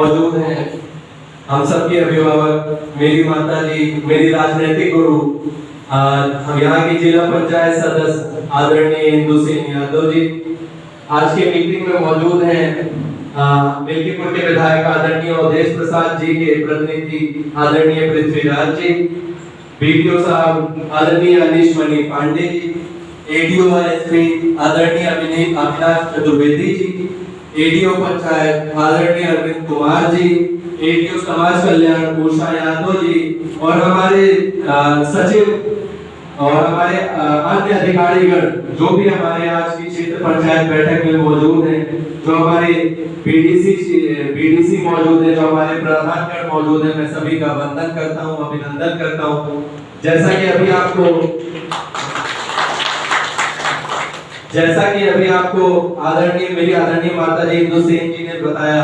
मौजूद हैं हम सबके अभिभावक, मेरी माता जी, मेरी राजनीतिक गुरु, हम यहाँ की जिला पंचायत सदस्य आदरणीय इंदु सिंह यादव जी, आज के मीटिंग में मौजूद हैं मिल्कीपुर के विधायक आदरणीय अवधेश प्रसाद जी के प्रतिनिधि आदरणीय पृथ्वीराज जी, बीडीओ साहब आदरणीय अनीश मणि पांडे जी, एडीओ एसपी आदरणीय अविनाश चतुर्वेदी जी, एडीओ पंचायत आदरणीय अरविंद कुमार जी, एडीओ समाज कल्याण उषा यादव जी, और हमारे सचिव और हमारे अन्य अधिकारीगण जो भी हमारे आज की क्षेत्र पंचायत बैठक में मौजूद हैं, जो हमारे बीडीसी मौजूद है, जो हमारे प्रधानगण मौजूद है, मैं सभी का वंदन करता हूं, अभिनंदन करता हूं। जैसा कि अभी आपको मेरी आदरणीय माता जी इंदु सिंह जी ने बताया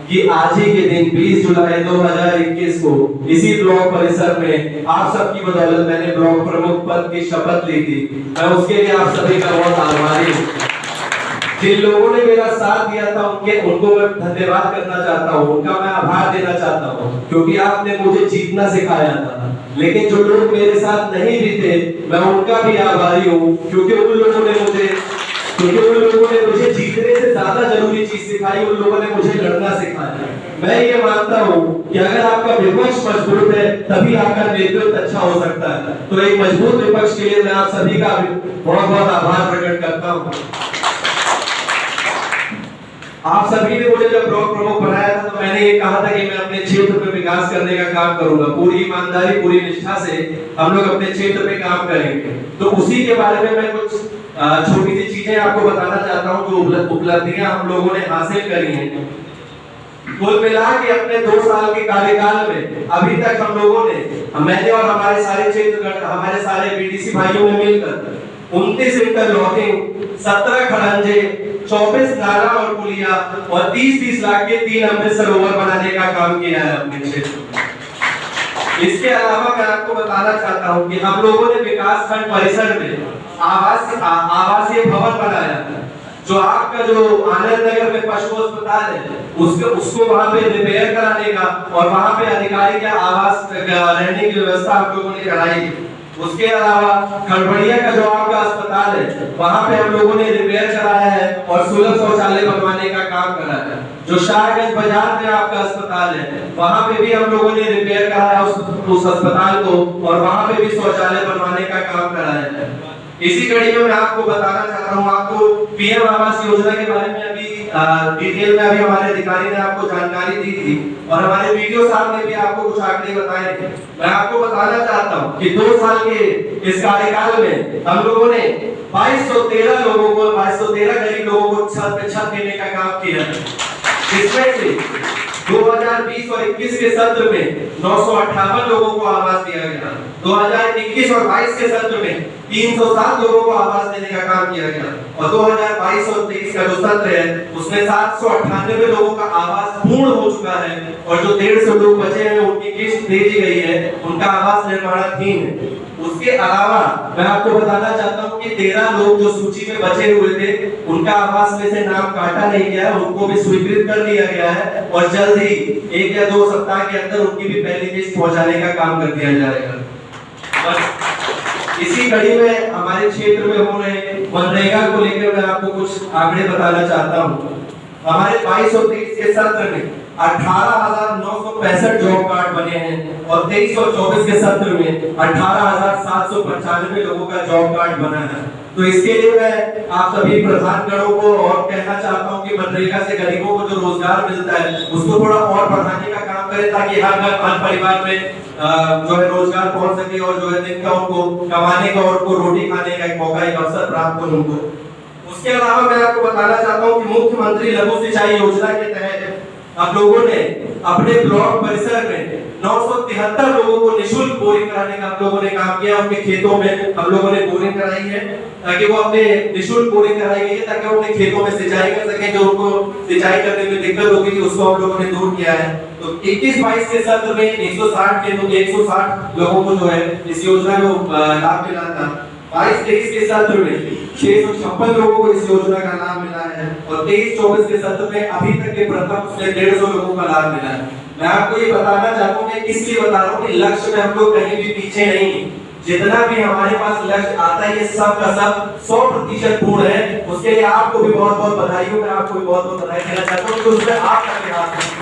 कि आज ही के दिन 20 जुलाई 2021 को इसी ब्लॉक परिसर में आप सबकी बदौलत मैंने ब्लॉक प्रमुख पद की शपथ ली थी। मैं उसके लिए आप सभी का बहुत आभारी हूँ। जिन लोगों ने मेरा साथ दिया था उनको मैं धन्यवाद करना चाहता हूँ, उनका मैं आभार देना चाहता हूँ, क्योंकि आपने मुझे जीतना सिखाया था। लेकिन जो लोग मेरे साथ नहीं भी थे, मैं उनका भी आभारी हूँ, क्योंकि उन लोगों ने मुझे जीतने से ज्यादा जरूरी चीज सिखाई, उन लोगों ने मुझे लड़ना सिखाया। मैं ये मानता हूँ कि अगर आपका विपक्ष मजबूत है तभी आपका नेतृत्व अच्छा हो सकता है। तो एक मजबूत विपक्ष के लिए मैं आप सभी का बहुत बहुत आभार प्रकट करता हूँ। आप सभी ने मुझे जब ब्लॉक प्रमुख बनाया था तो मैंने ये कहा था कि मैं अपने क्षेत्र में विकास करने का काम करूंगा, पूरी ईमानदारी पूरी निष्ठा से हम लोग अपने क्षेत्र में काम करेंगे। तो उसी के बारे में मैं कुछ छोटी सी चीजें आपको बताना चाहता हूं, जो उपलब्धियां हम लोगों ने हासिल करी हैं। कुल मिला के अपने 2 साल के कार्यकाल में अभी तक हम लोगों ने, मैंने और हमारे सारे क्षेत्र, हमारे सारे बीडीसी भाइयों ने मिलकर 29 इंटरलॉकिंग, 17 खड़ंजे, 24 नाला और पुलिया और 30-30 लाख के 3 अमृत सरोवर बनाने का काम किया है अपने क्षेत्र में। इसके अलावा मैं आपको बताना चाहता हूं कि हम लोगों ने विकास खंड परिसर में आवासीय भवन बनाया है। जो आपका जो आनंद नगर में पशु अस्पताल है उसको वहां पे रिपेयर कराने का और वहां पे अधिकारी का आवास रहने की व्यवस्था हम लोगों ने कराई है। उसके अलावा खड़बड़िया का जो आपका अस्पताल है वहां पे हम लोगों ने रिपेयर कराया है और सुलभ शौचालय बनवाने का काम करा है। जो शाहगंज बाजार में आपका अस्पताल है वहां पे भी हम लोगों ने रिपेयर कराया उस अस्पताल को और वहां पे भी शौचालय बनवाने का काम कराया है। इसी कड़ी में मैं आपको बताना चाहता हूँ, आपको पीएम आवास योजना के बारे में अभी डिटेल में अभी हमारे अधिकारी ने आपको जानकारी दी थी और हमारे वीडियो साहब ने भी आपको कुछ आंकड़े बताए थे। मैं आपको बताना चाहता हूँ कि 2 साल के इस कार्यकाल में हम लोगों ने 2213 गरीब लोगों को छत पे छत देने का काम किया है। इसमें से 2020 और 21 के सत्र में 958 लोगों को आवास दिया गया। 2021 और 22 के सत्र में 307 लोगों को आवास देने का काम किया गया और 2022 और 23 का जो सत्र है उसमें 798 लोगों का आवास पूर्ण हो चुका है और जो 150 लोग बचे हैं उनकी किस्त दे दी गई है, उनका आवास निर्माणाधीन है। उसके अलावा मैं आपको बताना चाहता हूं कि 13 लोग जो सूची में बचे हुए थे उनका आवास में से नाम काटा नहीं गया है, उनको भी स्वीकृत कर लिया गया है और जल्द ही 1 या 2 सप्ताह के अंदर उनकी भी पहली किस्त पहुंचाने का काम कर दिया जाएगा। इसी कड़ी में हमारे क्षेत्र में हो रहे मनरेगा को लेकर मैं आपको कुछ आंकड़े बताना चाहता हूं। हमारे 22 और 23 के सत्र में 18,965 जॉब कार्ड बने हैं और 23 और 24 के सत्र में 18,795 लोगों का जॉब कार्ड बना है। तो इसके लिए मैं आप सभी प्रधानगणों को और कहना चाहता हूं कि मनरेगा से गरीबों को जो रोजगार मिलता है उसको थोड़ा और बढ़ाने का काम करें ताकि हर परिवार में जो है रोजगार पहुंच सके और जो है दिन का उनको कमाने का और उनको रोटी खाने का एक मौका, एक अवसर प्राप्त हो उनको। उसके अलावा मैं आपको बताना चाहता हूं कि मुख्यमंत्री लघु सिंचाई योजना के तहत हम लोगों ने अपने ब्लॉक परिसर में 973 लोगों को निःशुल्क बोरिंग कराने का हम लोगों ने काम किया। उनके खेतों में हम लोगों ने बोरिंग कराई है ताकि वो अपने निःशुल्क बोरिंग कराई गई है ताकि वो अपने खेतों में सिंचाई कर सके, जो उनको सिंचाई करने में दिक्कत होगी थी उसको हम लोगों ने दूर किया है। तो 21-22 के सत्र में 160 लोगों को जो है इस योजना को लाभ मिला था। 22-23 के सत्र में 656 लोगों को इस योजना का लाभ मिला है और 23-24 के सत्र में अभी तक के प्रथम उसमें 150 लोगों का लाभ मिला है। मैं आपको ये बताना चाहता हूँ, मैं इसलिए बता रहा हूँ कि लक्ष्य में हम लोग कहीं भी पीछे नहीं। जितना भी हमारे पास लक्ष्य आता है ये सब का सब 100% पूर्ण है। उसके लिए आपको भी बहुत बहुत बधाई हो, मैं आपको भी बहुत बहुत बधाई देना चाहता हूँ कि उसमें आपका भी हाथ है।